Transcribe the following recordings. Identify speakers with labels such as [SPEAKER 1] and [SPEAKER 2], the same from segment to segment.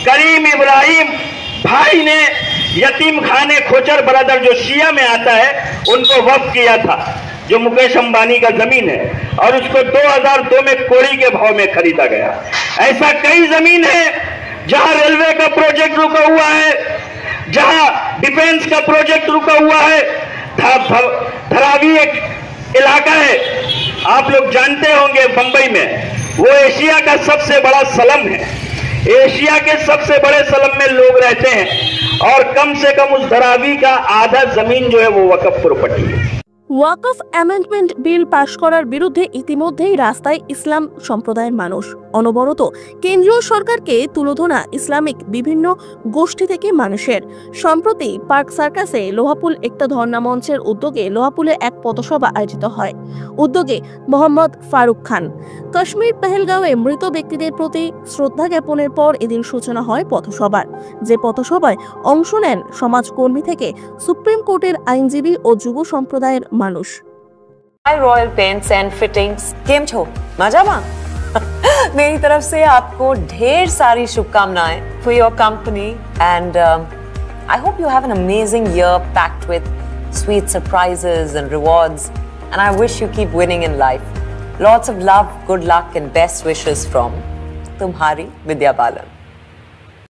[SPEAKER 1] करीम इब्राहिम भाई ने यतीम खाने खोचर ब्रदर जो शिया में आता है उनको वक्फ किया था, जो मुकेश अंबानी का जमीन है, और उसको 2002 में कोड़ी के भाव में खरीदा गया। ऐसा कई जमीन है जहां रेलवे का प्रोजेक्ट रुका हुआ है, जहां डिफेंस का प्रोजेक्ट रुका हुआ है। धरावी एक इलाका है, आप लोग जानते होंगे, बंबई में, वो एशिया का सबसे बड़ा स्लम है। एशिया के सबसे बड़े स्लम में लोग रहते हैं और कम से कम उस धरावी का आधा जमीन जो है वो वक्फ प्रॉपर्टी है।
[SPEAKER 2] ওয়াকফ অ্যামেন্ডমেন্ট বিল পাশ করার বিরুদ্ধে ইতিমধ্যেই রাস্তায় ইসলাম সম্প্রদায়ের মানুষ। অনবরত কেন্দ্রীয় সরকারকে তুলোধনা ইসলামিক বিভিন্ন গোষ্ঠী থেকে মানুষের। সম্প্রতি পার্ক সার্কাসে লোহাপুল একটা ধর্ণা মঞ্চের উদ্যোগে লোহাপুলে এক পথসভা আয়োজিত হয়। উদ্যোগে মোহাম্মদ ফারুক খান। কাশ্মীর পেহেলগাঁওয়ে মৃত ব্যক্তিদের প্রতি শ্রদ্ধা জ্ঞাপনের পর এদিন সূচনা হয় পথসভার, যে পথসভায় অংশ নেন সমাজকর্মী থেকে সুপ্রিম কোর্টের আইনজীবী ও যুব সম্প্রদায়ের মানুষ।
[SPEAKER 3] रॉयल पेंट्स एंड फिटिंग्स केम छो मजामा मेरी तरफ से आपको ढेर सारी शुभकामनाएं for your company and I hope you have an amazing year packed with sweet surprises and rewards and I wish you keep winning in life. Lots of love, good luck and best wishes from तुम्हारी विद्या बालन।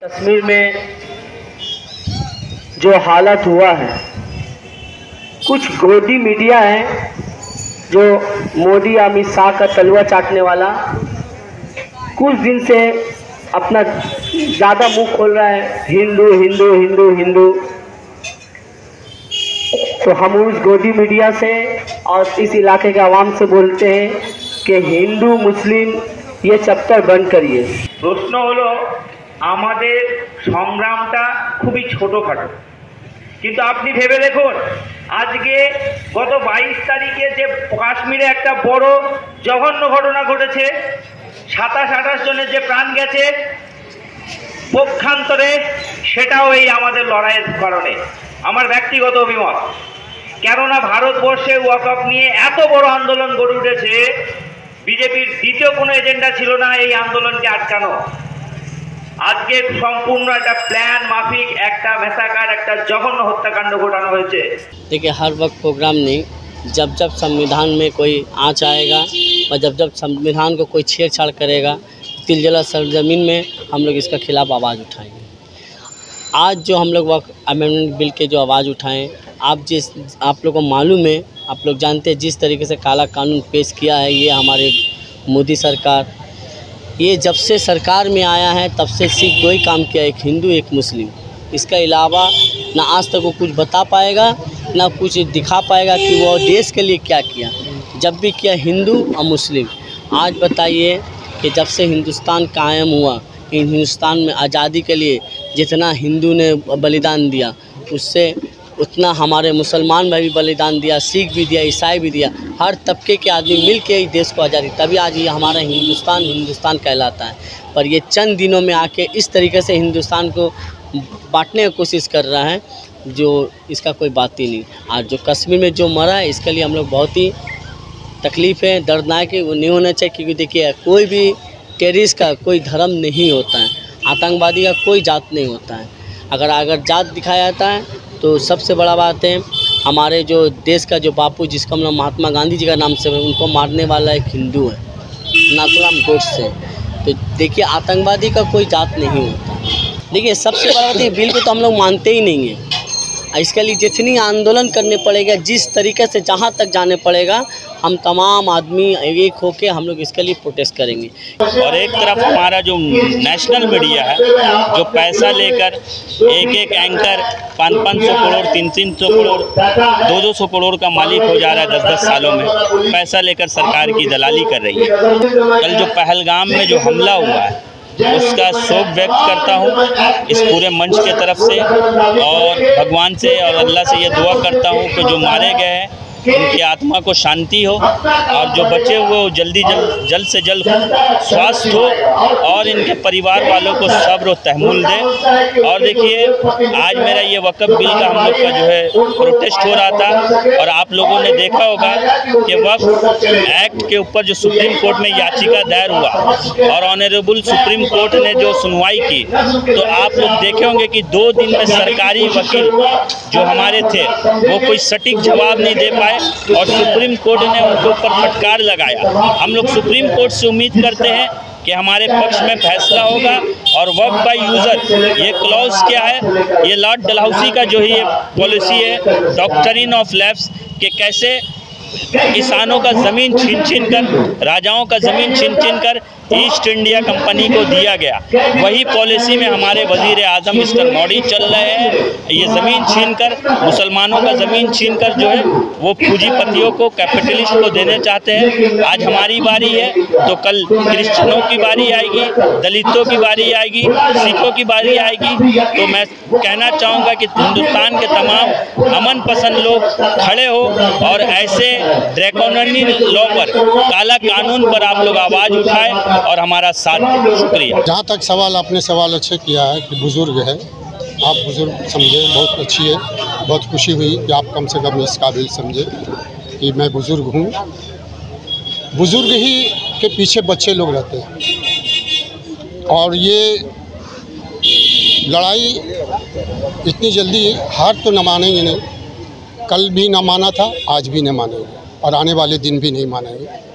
[SPEAKER 1] कश्मीर में जो हालत हुआ है, कुछ गोदी media है जो मोदी अमित शाह का तलवा चाटने वाला कुछ दिन से अपना ज़्यादा मुंह खोल रहा है, हिंदू हिंदू हिंदू हिंदू। तो हम उस गोदी मीडिया से और इस इलाके के आवाम से बोलते हैं कि हिंदू मुस्लिम ये चैप्टर बंद करिए। प्रश्न हलो आमादेर संग्रामटा खूबই ছোটখাটো, কিন্তু আপনি ভেবে দেখুন আজকে গত 22 তারিখে যে কাশ্মীরে একটা বড় জঘন্য ঘটনা ঘটেছে, 27-28 জনের যে প্রাণ গেছে পক্ষান্তরে, সেটাও এই আমাদের লড়াইয়ের কারণে। আমার ব্যক্তিগত অভিমত, কেননা ভারতবর্ষে ওয়াকফ নিয়ে এত বড় আন্দোলন গড়ে উঠেছে, বিজেপির দ্বিতীয় কোনো এজেন্ডা ছিল না এই আন্দোলনকে আটকানো। आज के संपूर्ण एक प्लान माफिक एक मैसाकार एक जघन्य हत्याकांड घटाना होयेछे।
[SPEAKER 4] देखिए, हर वक्त प्रोग्राम नहीं, जब जब संविधान में कोई आँच आएगा और जब जब संविधान को कोई छेड़छाड़ करेगा, तिलजला सरजमीन में हम लोग इसका खिलाफ आवाज़ उठाएंगे। आज जो हम लोग वक्त अमेंडमेंट बिल के जो आवाज़ उठाएं, आप लोग को मालूम है, आप लोग जानते हैं जिस तरीके से काला कानून पेश किया है ये हमारे मोदी सरकार, ये जब से सरकार में आया है तब से सिर्फ दो ही काम किया, एक हिंदू एक मुस्लिम। इसका अलावा ना आज तक वो कुछ बता पाएगा ना कुछ दिखा पाएगा कि वो देश के लिए क्या किया। जब भी किया हिंदू और मुस्लिम। आज बताइए कि जब से हिंदुस्तान कायम हुआ, हिंदुस्तान में आज़ादी के लिए जितना हिंदू ने बलिदान दिया, उससे उतना हमारे मुसलमान में भी बलिदान दिया, सिख भी दिया, ईसाई भी दिया। हर तबके के आदमी मिल के ही देश को आज़ादी, तभी आज ये हमारा हिंदुस्तान कहलाता है। पर ये चंद दिनों में आके इस तरीके से हिंदुस्तान को बांटने की कोशिश कर रहा है, जो इसका कोई बात ही नहीं। आज जो कश्मीर में जो मरा है इसके लिए हम लोग बहुत ही तकलीफ़ है, दर्दनाक है, वो नहीं होना चाहिए। क्योंकि देखिए, कोई भी टेररिस्ट का कोई धर्म नहीं होता है, आतंकवादी का कोई जात नहीं होता है। अगर जात दिखाया जाता है तो सबसे बड़ा बात है, हमारे जो देश का जो बापू जिसका हम महात्मा गांधी जी का नाम से उनको मारने वाला एक हिंदू है, नाथुराम गोडसे। तो देखिए, आतंकवादी का कोई जात नहीं होता। देखिए, सबसे बड़ा बात है, बिल को तो हम लोग मानते ही नहीं हैं। इसके लिए जितनी आंदोलन करने पड़ेगा, जिस तरीके से जहाँ तक जाने पड़ेगा, हम तमाम आदमी एक होके हम लोग इसके लिए प्रोटेस्ट करेंगे।
[SPEAKER 5] और एक तरफ हमारा जो नेशनल मीडिया है जो पैसा लेकर एक एक एंकर 500 करोड़ 300 करोड़ 200 करोड़ का मालिक हो जा रहा है 10-10 सालों में, पैसा लेकर सरकार की दलाली कर रही है। कल जो पहलगाम में जो हमला हुआ है उसका शोक व्यक्त करता हूँ इस पूरे मंच के तरफ से, और भगवान से और अल्लाह से ये दुआ करता हूँ कि जो मारे गए हैं उनकी आत्मा को शांति हो और जो बचे हुए जल्द से जल्द स्वस्थ हो और इनके परिवार वालों को सब्र और तहम्मुल दे। और देखिए आज मेरा ये वक्फ बिल का हम लोग का जो है प्रोटेस्ट हो रहा था और आप लोगों ने देखा होगा कि वक्फ एक्ट के ऊपर जो सुप्रीम कोर्ट में याचिका दायर हुआ और ऑनरेबल सुप्रीम कोर्ट ने जो सुनवाई की, तो आप लोग देखे होंगे कि 2 दिन में सरकारी वकील जो हमारे थे वो कोई सटीक जवाब नहीं दे पाए और सुप्रीम कोर्ट ने उनके ऊपर फटकार लगाया। हम लोग सुप्रीम कोर्ट से उम्मीद करते हैं कि हमारे पक्ष में फैसला होगा। और वक्फ बाय यूज़र ये क्लॉज क्या है, ये लॉर्ड डलहौसी का जो ये पॉलिसी है डॉक्ट्रिन ऑफ लैप्स कि कैसे किसानों का ज़मीन छीन कर, राजाओं का ज़मीन छीन कर ईस्ट इंडिया कंपनी को दिया गया। वही पॉलिसी में हमारे वज़ीर आज़म मिस्टर मोदी चल रहे हैं। ये ज़मीन छीन कर, मुसलमानों का ज़मीन छीन कर जो है वो पूंजीपतियों को, कैपिटलिस्ट को देने चाहते हैं। आज हमारी बारी है तो कल क्रिश्चियनों की बारी आएगी, दलितों की बारी आएगी, सिखों की बारी आएगी। तो मैं कहना चाहूँगा कि हिंदुस्तान के तमाम अमन पसंद लोग खड़े हो और ऐसे ड्रैकोनियन लॉ पर, काला कानून पर आप लोग आवाज़ उठाएं और हमारा साथ दें। शुक्रिया।
[SPEAKER 6] जहाँ तक सवाल आपने सवाल अच्छे किया है कि बुज़ुर्ग है, आप बुज़ुर्ग समझे, बहुत अच्छी है, बहुत खुशी हुई कि आप कम से कम इस काबिल समझे कि मैं बुज़ुर्ग हूँ। बुज़ुर्ग ही के पीछे बच्चे लोग रहते हैं और ये लड़ाई इतनी जल्दी हार तो न मानेंगे नहीं। कल भी न माना था, आज भी नहीं मानेंगे और आने वाले दिन भी नहीं मानेंगे।